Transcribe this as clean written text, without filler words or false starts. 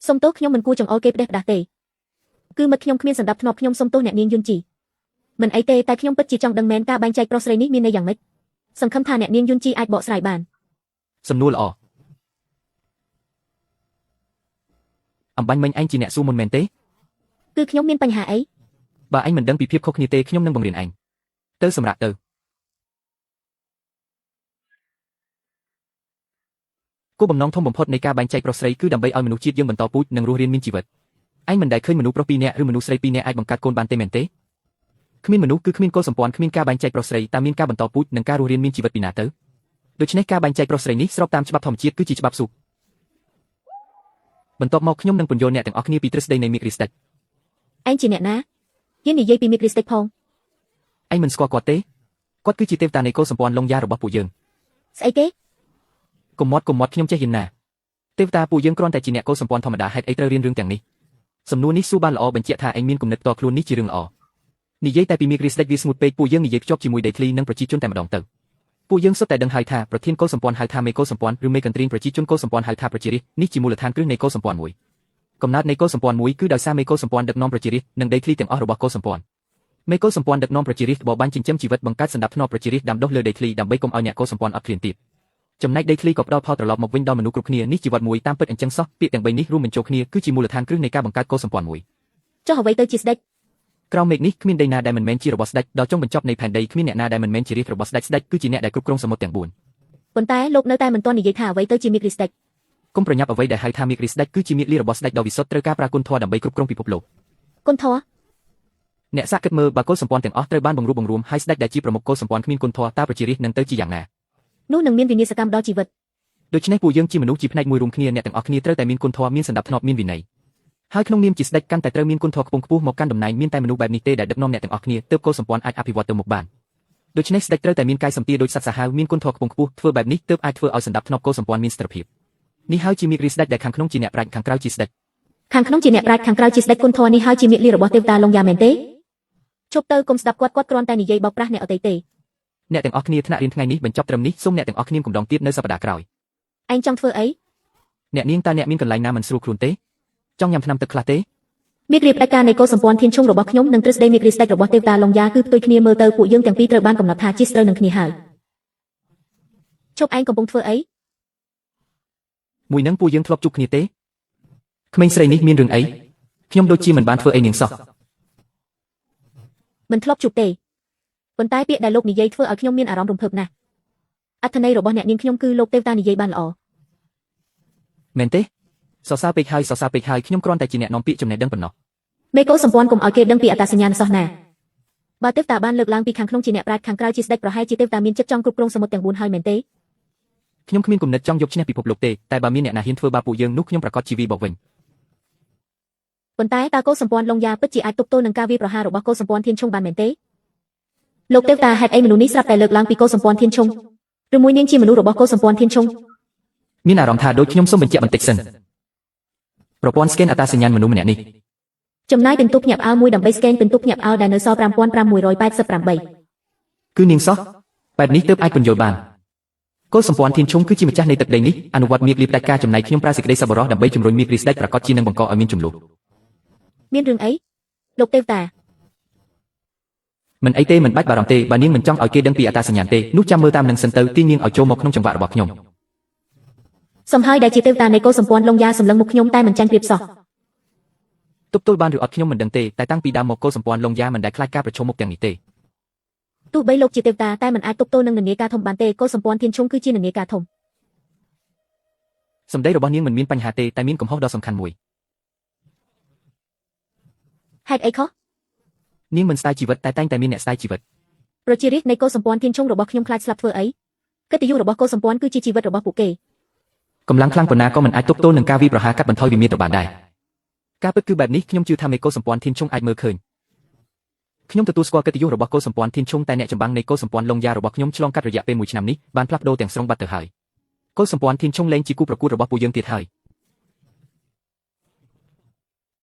សុំទោសខ្ញុំមិនគួរចង្អុលគេផ្ដេសផ្ដាស់ទេគឺមិត្តខ្ញុំគ្មានសណ្ដាប់ធ្នាប់ខ្ញុំសុំទោសអ្នកនាងយុនជីមិនអីទេតែខ្ញុំពិតជាចង់ដឹងមែនការបែងចែកប្រុសស្រីនេះមានន័យយ៉ាងម៉េចសង្ឃឹមថាអ្នកនាងយុនជីអាចបកស្រាយបានសំណួរល្អអំបញ្ញមិញឯងជាអ្នកសួរមុនមែនទេគឺខ្ញុំមានបញ្ហាអីបើឯងមិនដឹងពីភាពខុសគ្នាទេខ្ញុំនឹងបង្រៀនឯងទៅសម្រាប់ទៅគោលបំណងធំបំផុតនៃការបែងចែកប្រុសស្រីគឺដើម្បីឲ្យមនុស្សជាតិយើងបន្តពូជនិងរស់រានមានជីវិតឯងមិនដែលឃើញមនុស្សប្រុស2នាក់ឬមនុស្សស្រី2នាក់អាចបង្កើតកូនបានទេមែនទេគ្មានមនុស្សគឺគ្មានកុលសម្ព័ន្ធគ្មានការបែងចែកប្រុសស្រីតែមានការបន្តពូជនិងការរស់រានមានជីវិតពីណាទៅដូច្នេះការបែងចែកប្រុសស្រីនេះស្របតាមច្បាប់ធម្មជាតិគឺជាច្បាប់ស៊ូបន្ទាប់មកខ្ញុំនឹងពន្យល់អ្នកទាំងអស់គ្នាពីទ្រឹស្ដីនៃមីគ្រីស្ដេចឯងជាអ្នកណាយើងនិយាយពីមីគ្រីស្ដេចផងឯងមិនស្គាល់គាត់ទេគាត់គឺជាទេវតានៃកុលសម្ព័ន្ធឡុងយ៉ារបស់ពួកយើងស្អីគេកុំមាត់ខ្ញុំចេះហ៊ានណាទេវតាពួកយើងគ្រាន់តែជាអ្នកកុលសម្ព័ន្ធធម្មតាហេតុអីត្រូវរៀនរឿងទាំងនេះសំណួរនេះសួរបានល្អបញ្ជាក់ថាឯងមានគំនិតតខ្លួននេះជារឿងល្អនិយាយតែពីមីគ្រីស្ដេចវាស្ងួតពេកពួកយើងនិយាយភ្ជាប់ជាមួយដីធ្លីនិងប្រជាជនតែម្ដងទៅពួកយើងសុទ្ធតែដឹងហើយថាប្រធានកុលសម្ព័ន្ធហៅថាមេកុលសម្ព័ន្ធឬមេកន្ទ្រីនប្រជាជនកុលសម្ព័ន្ធហៅថាប្រជារាស្ត្រនេះជាមូលដ្ឋានគ្រឹះនៃកុលសម្ព័ន្ធមួយកំណើតនៃកុលសម្ព័ន្ធមួយគឺដោយសារមេកុលសម្ព័ន្ធដឹកនាំប្រជារាស្ត្រនិងដីធ្លីទាំងអស់របស់កុលសម្ព័ន្ធមេកុលសម្ព័ន្ធដឹកនាំប្រជារាស្ត្របបាញ់ចិញ្ចឹមជីវិតបង្កើតសណ្ដាប់ធ្នាប់ប្រជារាស្ត្រដាំដុះលើដីធ្លីដើម្បីកុំឲ្យអ្នកកុលសម្ព័ន្ធអត់ឃ្លានទៀតចំណែកដីធ្លីក៏ផ្ដល់ផលត្រឡប់មកវិញដល់មនុស្សគ្រប់គ្នានេះជាវត្តមួយតាមពិតអញ្ចឹងសោះពាក្យទាំង3នេះរួមបញ្ចូលគ្នាគឺជាមូលដ្ឋានគ្រឹះនៃការបង្កើតកុលសម្ព័ន្ធមួយចុះអ្វីទៅជាស្ដេចក្រោមមេឃនេះគ្មានដីណាដែលមិនមែនជារបស់ស្ដេចដល់ចុងបញ្ចប់នៃផែនដីគ្មានអ្នកណាដែលមិនមែនជារាស្ត្ររបស់ស្ដេចស្ដេចគឺជាអ្នកដែលគ្រប់គ្រងសមុទ្រទាំង4ប៉ុន្តែលោកនៅតែមិនទាន់និយាយថាអ្វីទៅជាមីគ្រីស្ដេចកុំប្រញាប់អ្វីដែលហៅថាមីគ្រីស្ដេចគឺជាមាឃលារបស់ស្ដេចដ៏វិសុទ្ធត្រូវការប្រាគុណធម៌ដើម្បីគ្រប់គ្រងពិភពលោកគុណធម៌អ្នកសាកគិតមើលបើកុលសម្ព័ន្ធទាំងអស់ត្រូវបានបង្រួបបង្រួមហើយស្ដេចដែលជាប្រមុខកុលសម្ព័ន្ធគ្មានគុណធម៌តើប្រជារាស្ត្រនឹងទៅជាយ៉ាងណានោះនឹងមានវិនាសកម្មដល់ជីវិតដូច្នេះពួកយើងជាមនុស្សជាផ្នែកមួយរួមគ្នាអ្នកទាំងអស់គ្នាត្រូវតែមានគុណធម៌មានសណ្ដាប់ធ្នាប់មានវិន័យហើយក្នុងនាមជាស្ដេចកាន់តែត្រូវមានគុណធម៌ខ្ពង់ខ្ពស់មកកាន់តំណែងមានតែមនុស្សបែបនេះទេដែលដឹកនាំអ្នកទាំងអស់គ្នាទើបកុលសម្ព័ន្ធអាចអភិវឌ្ឍទៅមុខបានដូច្នេះស្ដេចត្រូវតែមានកាយសម្ពាធដូចសត្វសាហាវមានគុណធម៌ខ្ពង់ខ្ពស់ធ្វើបែបនេះទើបអាចធ្វើឲ្យសណ្ដាប់ធ្នាប់កុលសម្ព័ន្ធមានស្ថិរភាពនេះហើយជាមីគ្រីស្ដេចដែលខាងក្នុងជាអ្នកប្រាជ្ញខាងក្រៅជាស្ដេចខាងក្នុងជាអ្នកប្រាជ្ញខាងក្រៅជាស្ដេចគុណធម៌នេះហើយជាមាឃលារបស់ទេវតាឡុងយ៉ាមែនទេជប់ទៅកុំស្ដាប់គាត់គ្រាន់តែនិយាយបោកប្រាស់អ្នកអតីតទេអ្នកទាំងអស់គ្នាថ្នាក់រៀនថ្ងៃនេះបញ្ចប់ត្រឹមនេះសូមអ្នកទាំងអស់គ្នាកម្ដងទៀតនៅសប្តាហ៍ក្រោយឯងចង់ធ្វើអីអ្នកនាងតើអ្នកមានកន្លែងណាមិនស្រួលខ្លួនទេចង់ញ៉ាំថ្នាំទឹកខ្លះទេមាឃលាផ្ដាច់ការនៃកុលសម្ព័ន្ធធានឈុងរបស់ខ្ញុំនិងទ្រឹស្ដីមីគ្រីស្ដេចរបស់ទេវតាឡុងយ៉ាគឺផ្ទុយគ្នាមើលទៅពួកយើងទាំងពីរត្រូវបានកំណត់ថាជាស្ត្រូវនឹងគ្នាហើយជប់ឯងកំពុងធ្វើអីមួយនឹងពួកយើងធ្លាប់ជួបគ្នាទេក្មេងស្រីនេះមានរឿងអីខ្ញុំដូចជាមិនបានធ្វើអីនាងសោះមិនធ្លាប់ជួបទេប៉ុន្តែពាក្យដែលលោកនិយាយធ្វើឲ្យខ្ញុំមានអារម្មណ៍រំភើបណាស់អត្ថន័យរបស់អ្នកនាងខ្ញុំគឺលោកទេវតានិយាយបានល្អមែនទេសរសើរពេកហើយខ្ញុំគ្រាន់តែជាអ្នកនាំពាក្យចំណេះដឹងប៉ុណ្ណោះមេកុលសម្ព័ន្ធកុំឲ្យគេដឹងពីអត្តសញ្ញាណសោះណាបើទេវតាបានលើកឡើងពីខាងក្នុងជាអ្នកប្រាជ្ញខាងក្រៅជាស្ដេចប្រហែលជាទេវតាមានចិត្តចង់គ្រប់គ្រងសមុទ្រទាំង4ហើយមែនទេខ្ញុំគ្មានគំនិតចង់យកឈ្នះពិភពលោកទេតែបើមានអ្នកណាហ៊ានធ្វើបាបពួកយើងនោះខ្ញុំប្រកាសជាវាបោកវិញប៉ុន្តែតើកុលសម្ព័ន្ធឡុងយ៉ាពិតជាអាចទប់ទល់នឹងការវាយប្រហាររបស់កុលសម្ព័ន្ធធានឈុងបានមែនទេលោកទេវតាហេតុអីមនុស្សនេះស្រាប់តែលើកឡើងពីកុលសម្ព័ន្ធធានឈុងឬមួយនាងជាមនុស្សរបស់កុលសម្ព័ន្ធធានឈុងមានអារម្មណ៍ថាដូចខ្ញុំសូមបញ្ជាក់បន្តិចសិនប្រព័ន្ធស្កេនអត្តសញ្ញាណមនុស្សម្នាក់នេះចំណាយពិន្ទុភ្ញាក់ផ្អើលមួយដើម្បីស្កេនពិន្ទុភ្ញាក់ផ្អើលដែលនៅសល់5588គឺនាងសោះបែបនេះទើបអាចពន្យល់បានកុលសម្ព័ន្ធធានឈុងគឺជាម្ចាស់នៃទឹកដីនេះអនុវត្តមាឃលាផ្ដាច់ការចំណែកខ្ញុំប្រើសេចក្តីសប្បុរសដើម្បីជំរុញមីគ្រីស្ដេចប្រកាសជានឹងបង្កឲ្យមានចំនួនមានរឿងអីលោកទេវតាមិនអីទេមិនបាច់បារម្ភទេបើនាងមិនចង់ឲ្យគេដឹងពីអត្តសញ្ញាណទេនោះចាំមើលតាមនឹងសិនទៅទាញនាងឲ្យចូលមកក្នុងចង្វាក់របស់ខ្ញុំសំហើយដែលជាទេវតានៃកុលសម្ព័ន្ធឡុងយ៉ាសម្លឹងមុខខ្ញុំតែមិនចាញ់ព្រៀបសោះទប់ទល់បានឬអត់ខ្ញុំមិនដឹងទេតែតាំងពីដើមមកកុលសម្ព័ន្ធឡុងយ៉ាមិនដែលខ្លាចការប្រឈមមុខទាំងនេះទេទោះបីលោកជាទេវតាតែមិនអាចទប់ទល់នឹងនានាការធំបានទេកុលសម្ព័ន្ធធានឈុងគឺជានានាការធំសម្ដីរបស់នាងមិនមានបញ្ហាទេតែមានកំហុសដ៏សំខាន់មួយហេតុអីខុសនាងមិនស្ដាយជីវិតតែតែងតែមានអ្នកស្ដាយជីវិតប្រជារាស្ត្រនៃកុលសម្ព័ន្ធធានឈុងរបស់ខ្ញុំខ្លាចស្លាប់ធ្វើអីកិត្តិយសរបស់កុលសម្ព័ន្ធគឺជាជីវិតរបស់ពួកគេកម្លាំងខ្លាំងប៉ុណ្ណាក៏មិនអាចទប់ទល់នឹងការវាយប្រហារកាត់បន្ថយវិមាត្របានដែរការពិតគឺបែបនេះខ្ញុំជឿថាមេកុលសម្ព័ន្ធធានឈុងអាចមើលឃើញខ្ញុំទទួលស្គាល់កិត្តិយសរបស់កុលសម្ព័ន្ធធានឈុងតែអ្នកចម្បាំងនៃកុលសម្ព័ន្ធឡុងយ៉ារបស់ខ្ញុំឆ្លងកាត់រយៈពេល1ឆ្នាំនេះបានផ្លាស់ប្ដូរទាំងស្រុងបាត់ទៅហើយកុលសម្ព័ន្ធធានឈុងលែងជាគូប្រកួតរបស់ពួកយើងទៀតហើយ